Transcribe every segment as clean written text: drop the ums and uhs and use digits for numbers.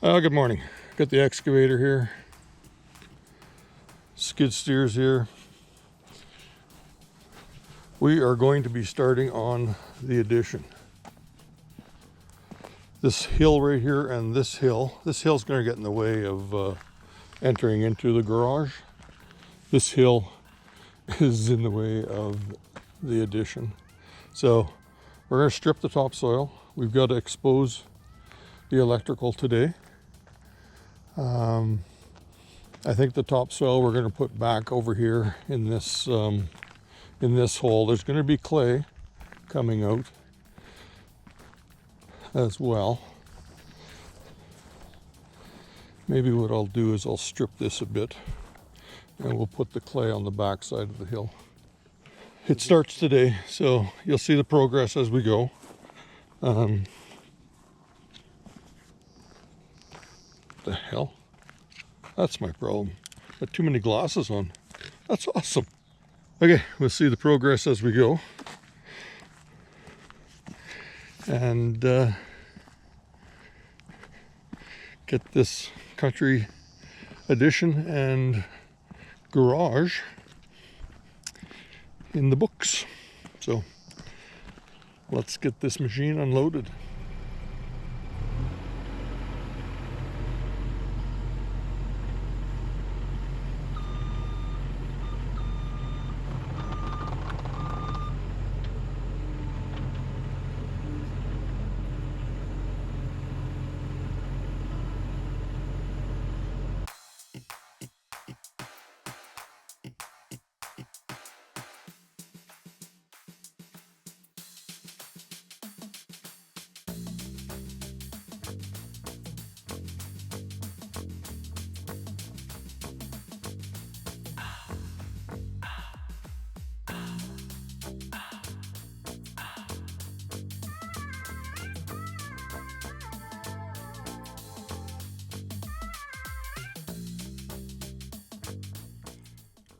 Good morning. Got the excavator here, skid steers here. We are going to be starting on the addition. This hill right here and this hill's going to get in the way of entering into the garage. This hill is in the way of the addition. So we're going to strip the topsoil. We've got to expose the electrical today. I think the topsoil we're going to put back over here in this hole. There's going to be clay coming out as well. Maybe what I'll do is I'll strip this a bit and we'll put the clay on the back side of the hill. It starts today, so you'll see the progress as we go. The hell? That's my problem. Got too many glasses on. That's awesome. Okay, we'll see the progress as we go. And get this country addition and garage in the books. So let's get this machine unloaded.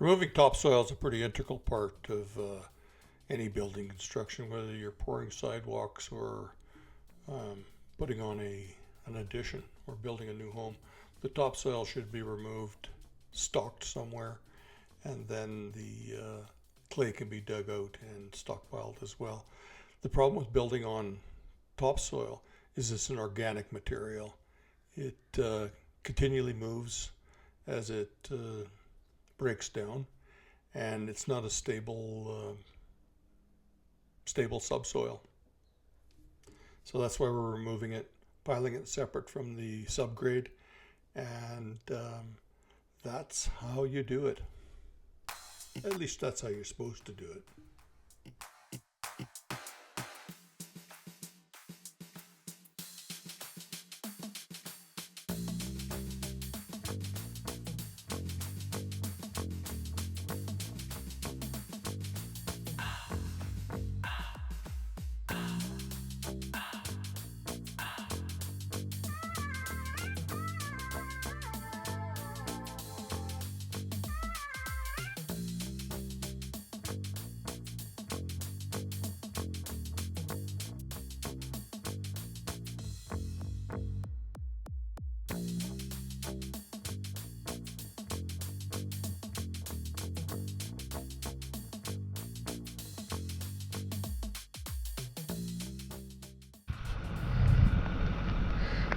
Removing topsoil is a pretty integral part of any building construction, whether you're pouring sidewalks or putting on an addition or building a new home. The topsoil should be removed, stocked somewhere, and then the clay can be dug out and stockpiled as well. The problem with building on topsoil is it's an organic material. It continually moves as it breaks down, and it's not a stable subsoil. So that's why we're removing it, piling it separate from the subgrade, and that's how you do it. At least that's how you're supposed to do it.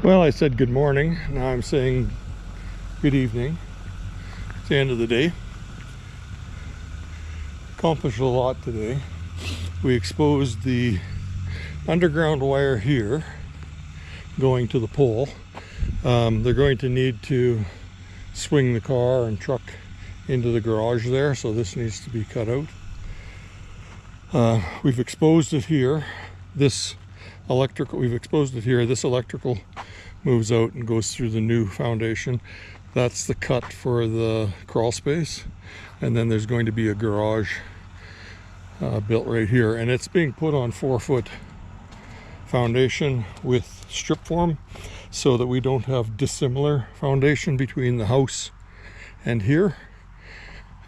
Well, I said good morning. Now I'm saying good evening. It's the end of the day. Accomplished a lot today. We exposed the underground wire here going to the pole. They're going to need to swing the car and truck into the garage there, so this needs to be cut out. We've exposed it here. This electrical moves out and goes through the new foundation. That's the cut for the crawl space, and then there's going to be a garage built right here, and it's being put on 4-foot foundation with strip form so that we don't have dissimilar foundation between the house and here.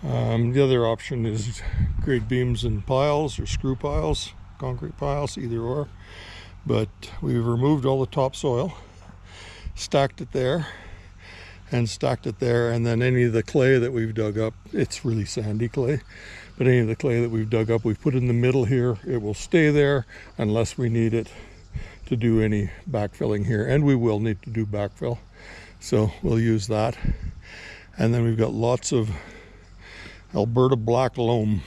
The other option is grade beams and piles or screw piles, concrete piles, either or. But we've removed all the topsoil, stacked it there, and stacked it there, and then any of the clay that we've dug up, it's really sandy clay, but any of the clay that we've dug up, we've put in the middle here. It will stay there unless we need it to do any backfilling here, and we will need to do backfill, so we'll use that. And then we've got lots of Alberta black loam,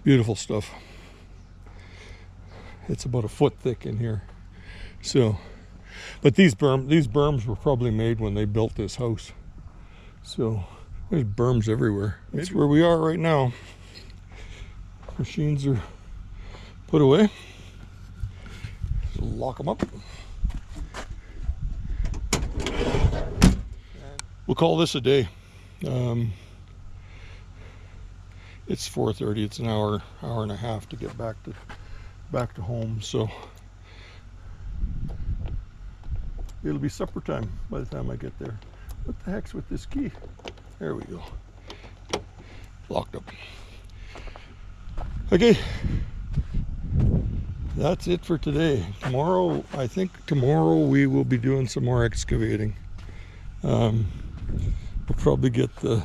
beautiful stuff. It's about a foot thick in here. So, but these berms were probably made when they built this house. So there's berms everywhere. That's where we are right now. Machines are put away. Lock them up. We'll call this a day. It's 4:30. It's an hour and a half to get back to home. So it'll be supper time by the time I get there. What the heck's with this key? There we go. Locked up. Okay. That's it for today. Tomorrow, I think we will be doing some more excavating. We'll probably get the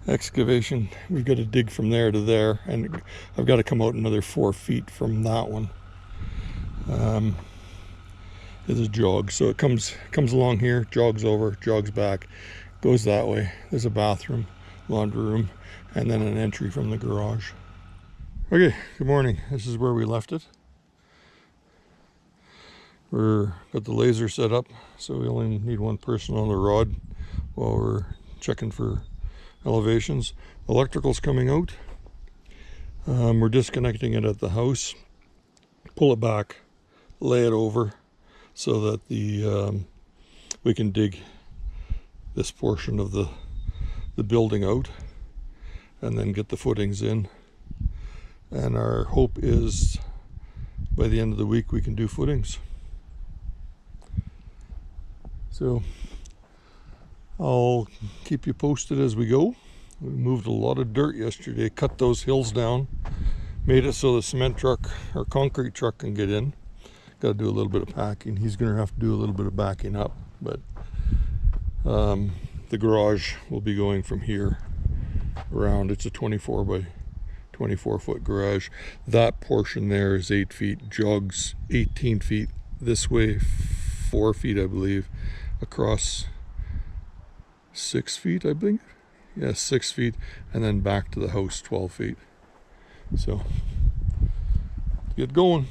excavation. We've got to dig from there to there, and I've got to come out another 4 feet from that one. There's a jog, so it comes along here, jogs over, jogs back, goes that way. There's a bathroom, laundry room, and then an entry from the garage. Okay, good morning. This is where we left it. We're got the laser set up, so we only need one person on the rod while we're checking for elevations. Electrical's coming out. We're disconnecting it at the house. Pull it back, lay it over, so that we can dig this portion of the building out, and then get the footings in. And our hope is by the end of the week we can do footings. So I'll keep you posted as we go. We moved a lot of dirt yesterday, cut those hills down, made it so the cement truck or concrete truck can get in. Got to do a little bit of packing. He's going to have to do a little bit of backing up, but the garage will be going from here around. It's a 24 by 24 foot garage. That portion there is 8 feet, jogs 18 feet this way, 4 feet I believe, across 6 feet I think. Yeah, 6 feet, and then back to the house 12 feet. So get going.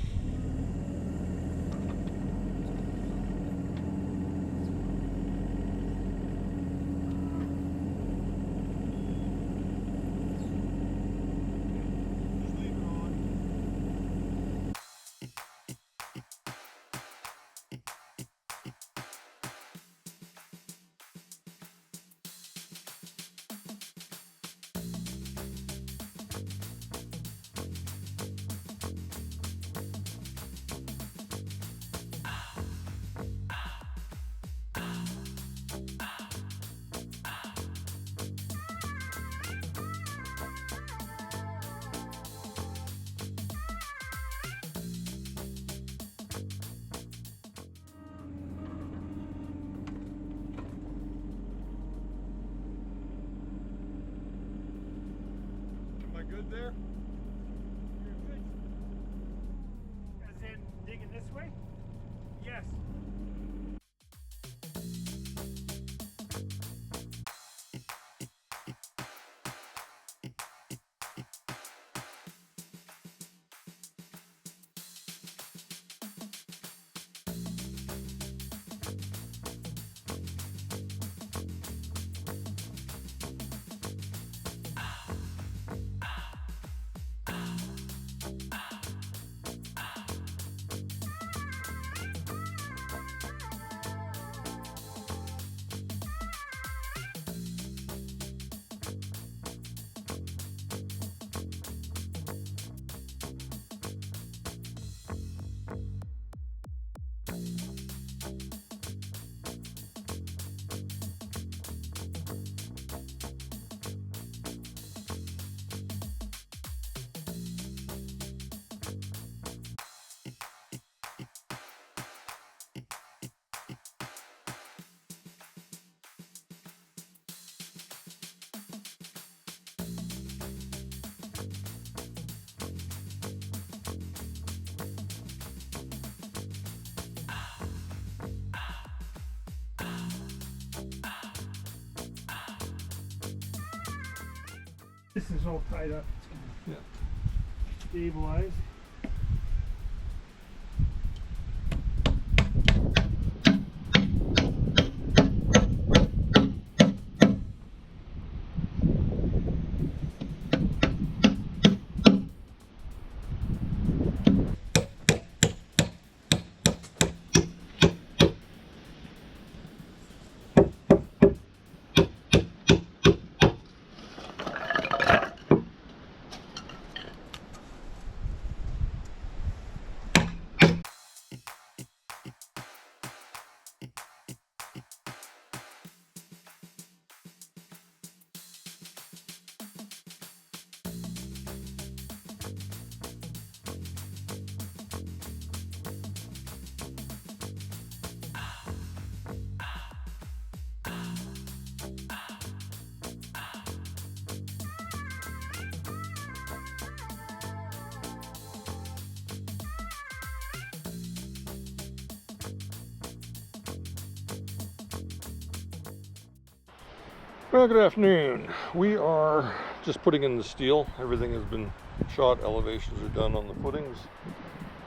Good there? You're good. As in digging this way? Yes. This is all tied up. It's Yeah. gonna stabilize. Well, good afternoon. We are just putting in the steel. Everything has been shot. Elevations are done on the footings.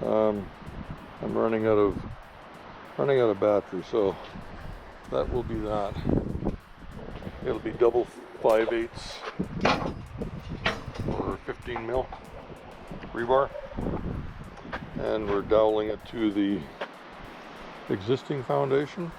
I'm running out of battery, so that will be that. It'll be double 5/8 or 15 mil rebar, and we're doweling it to the existing foundation.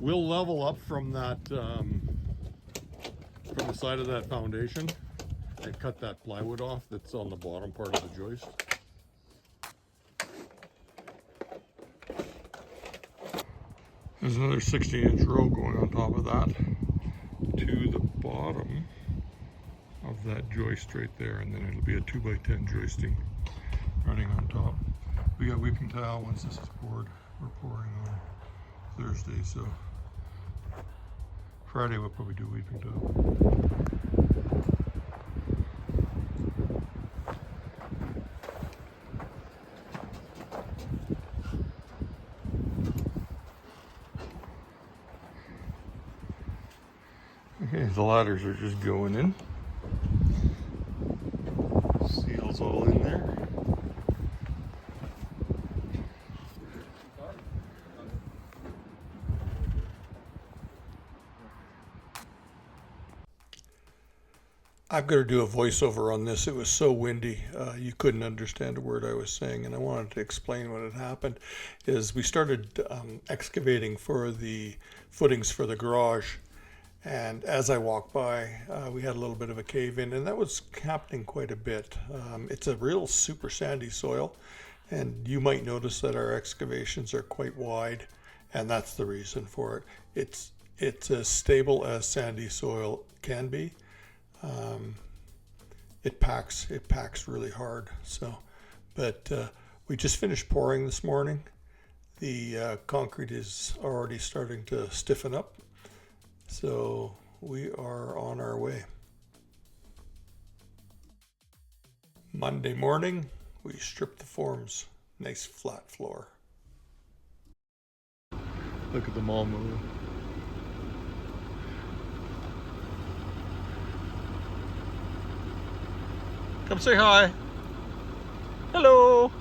We'll level up from that, from the side of that foundation and cut that plywood off that's on the bottom part of the joist. There's another 16-inch row going on top of that to the bottom of that joist right there, and then it'll be a 2x10 joisting running on top. We got weeping tile once this is poured. We're pouring on Thursday, so Friday we'll probably do weeping tile. Okay, the ladders are just going in. Seal's all in there. I've got to do a voiceover on this. It was so windy, you couldn't understand a word I was saying, and I wanted to explain what had happened. Is we started excavating for the footings for the garage, and as I walked by, we had a little bit of a cave in, and that was happening quite a bit. It's a real super sandy soil, and you might notice that our excavations are quite wide, and that's the reason for it. It's as stable as sandy soil can be. It packs really hard. So, but we just finished pouring this morning. The concrete is already starting to stiffen up. So we are on our way. Monday morning, we stripped the forms. Nice flat floor. Look at them all move. Come say hi. Hello.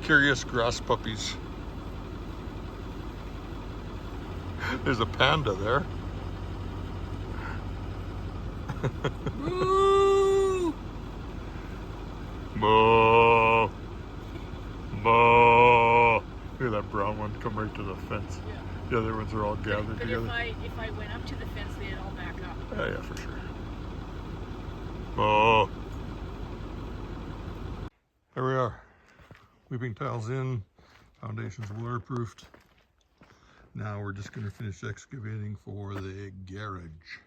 Curious grass puppies. There's a panda there. Moo! Moo! Moo! Look at that brown one come right to the fence. Yeah. The other ones are all gathered but together. if I went up to the fence, they'd all back up. Yeah, for sure. Oh. There we are. Weeping tiles in, foundations waterproofed. Now we're just going to finish excavating for the garage.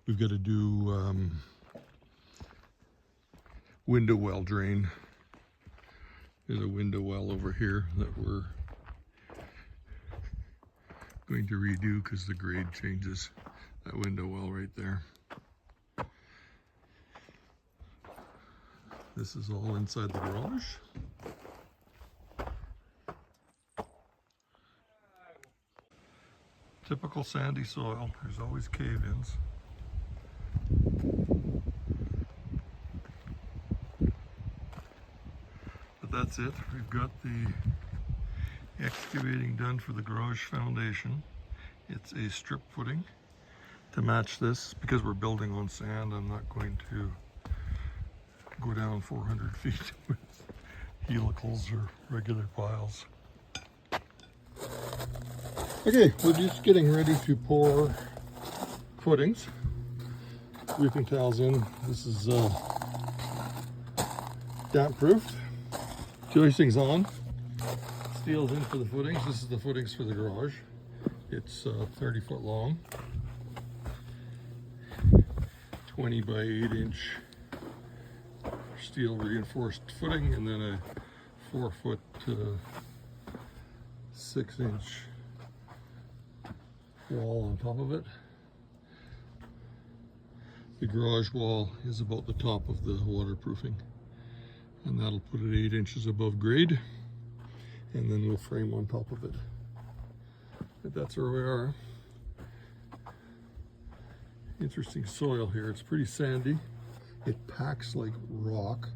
We've got to do window well drain. There's a window well over here that we're going to redo because the grade changes. That window well right there. This is all inside the garage. Typical sandy soil. There's always cave-ins. But that's it. We've got the excavating done for the garage foundation. It's a strip footing to match this. Because we're building on sand, I'm not going to go down 400 feet with helicals or regular piles. Okay, we're just getting ready to pour footings. Roofing tiles in. This is damp proofed. Joisting's on. Steel's in for the footings. This is the footings for the garage. It's 30 foot long. 20 by 8 inch steel reinforced footing, and then a 4 foot 6 inch wall on top of it. The garage wall is about the top of the waterproofing, and that'll put it 8 inches above grade, and then we'll frame on top of it. But that's where we are. Interesting soil here. It's pretty sandy. It packs like rock,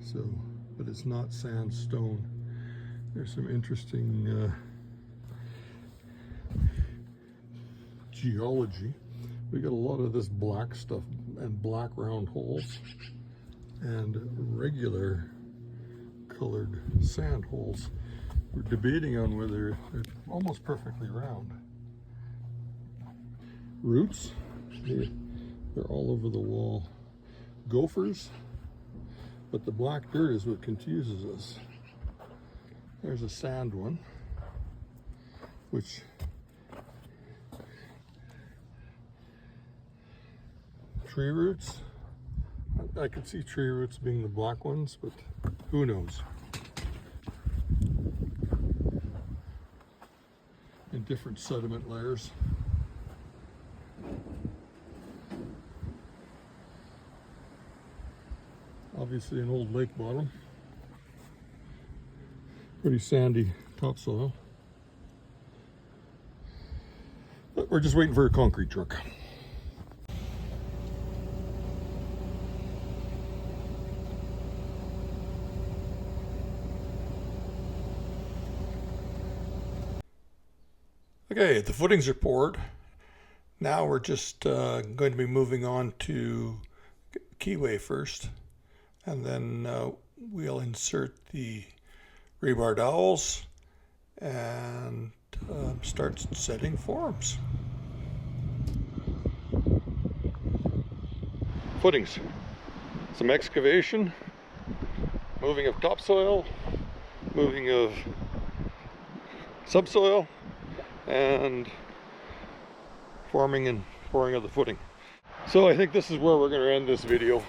so, but it's not sandstone. There's some interesting geology. We got a lot of this black stuff and black round holes and regular colored sand holes. We're debating on whether they're almost perfectly round. Roots, they're all over the wall. Gophers, but the black dirt is what confuses us. There's a sand one, which tree roots. I could see tree roots being the black ones, but who knows? In different sediment layers. Obviously an old lake bottom. Pretty sandy topsoil. But we're just waiting for a concrete truck. Okay, the footings are poured. Now we're just going to be moving on to keyway first, and then we'll insert the rebar dowels and start setting forms. Footings, some excavation, moving of topsoil, moving of subsoil, and forming and pouring of the footing. So I think this is where we're going to end this video.